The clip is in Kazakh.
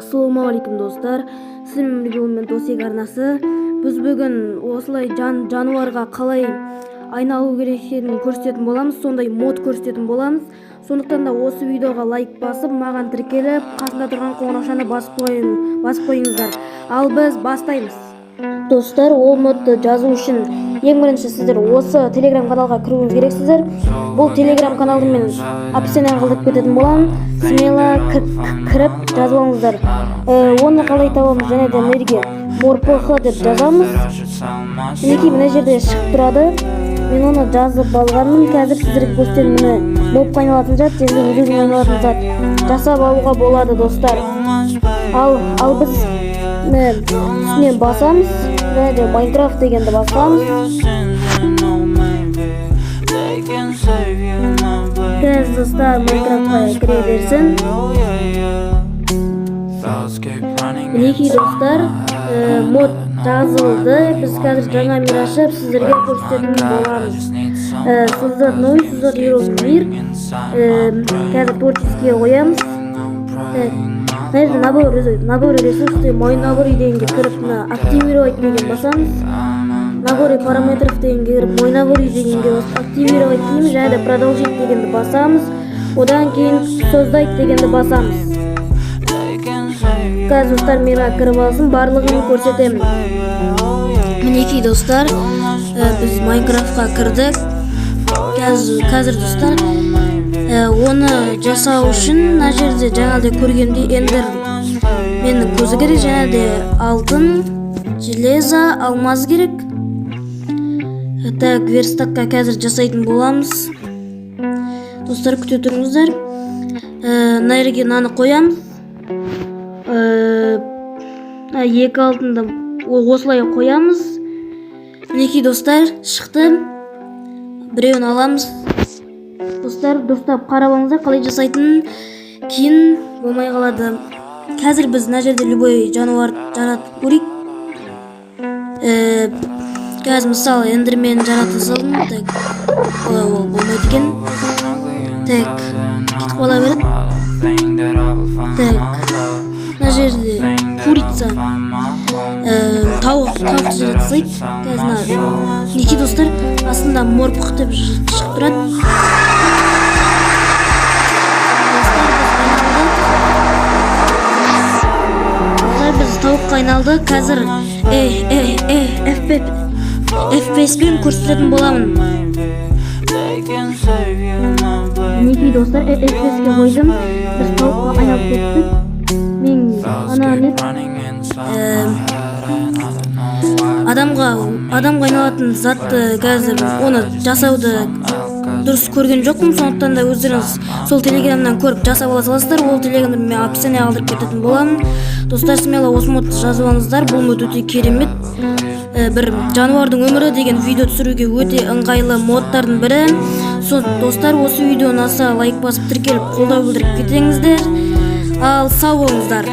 Ассалаумағалейкум достар, сіздің бірге мен Досек арнасы. Біз бүгін осылай жануарға қалай айналу керектігін көрсететін боламыз, сондай мод көрсететін боламыз. Сондықтан да осы видеоға лайк басып, маған тіркеліп, қасында тұрған қоңыраушаны басып қойыңыздар. Ал біз бастаймыз. Достар, ол модты жазу үшін ең бірінші сіздер осы телеграм каналға кіруіңіз керексіздер. Бұл телеграм каналды мен описанияға қалдырып кететін боламын. Смело кіріп жазып алыңыздар. Оны қалай табамыз, және де мына жерге морпх деп жазамыз. Мінекей мына жерде шығып тұрады. Мен оны жазып алғанмын. Қазір сіздерге көрсетемін. Міне мопқа айналатын зат, және өзіне айналатын зат жасап алуға болады достар. Ал біз үстінен басамыз, және де Майнкрафт дегенді басамыз. Қазір достар Майнкрафтқа кіре берсін. Мінекей достар, мод жазылды. Біз қазір жаңа мир ашып сіздерге көрсететін боламыз. Создать новый, создать мир. Қазір творческие қоямыз. Набор ресурсты, мой набор дегенге кіріп, активировать деген басамыз. Набор параметров дегенге кіріп, мой набор дегенге активировать дейміз, және де продолжить дегенді басамыз. Одан кейін создать дегенді басамыз. Қазір достар мирға кіріп алсын, барлығын көрсетемін. Мінекей достар, біз Майнкрафтқа кірдік. Қазір достар, оны жасау үшін мына жерде жаңағыдай көргендей эндер менің көзі керек, және де алтын, железо, алмаз керек. Так, верстакқа қазір жасайтын боламыз. Достар, күте тұрыңыздар. Мына жерге мынаны қоямыз. Екі алтынды осылай қоямыз. Мінекей достар, шықты. Біреуін аламыз. Достар, достап қарап алыңыздар, қалай жасайтынын, кейін болмай қалады. Қазір біз мына жерде любой жануар жаратып көрейік. Қазір мысалы эндермен жарата салдым. Так, ол болмайды екен. Так, кетіп қала береді. Так, мына жерде курица, тауық жарата салайық. Қазір неке достар, астында морпх деп шығып тұрады. Біз тауыққа айналды. Қазір FPS-пен көрсететін боламын. Мінекей достар, FPS-ке қойдым. Біз тауыққа айналып кеттік. Мен адамға айналатын затты қазір оны жасауды дұрыс көрген жоқпын, сондықтан да өздеріңіз сол телеграмнан көріп жасап ала саласыздар. Ол телеграмды мен описанияға қалдырып кететін боламын. Достар, смело осы модты жазып алыңыздар. Бұл мод өте керемет. Бір жануардың өмірі деген видео түсіруге өте ыңғайлы модтардың бірі. Достар, осы видеоны аса лайк басып тіркеліп қолдау білдіріп кетіңіздер. Ал сау болыңыздар.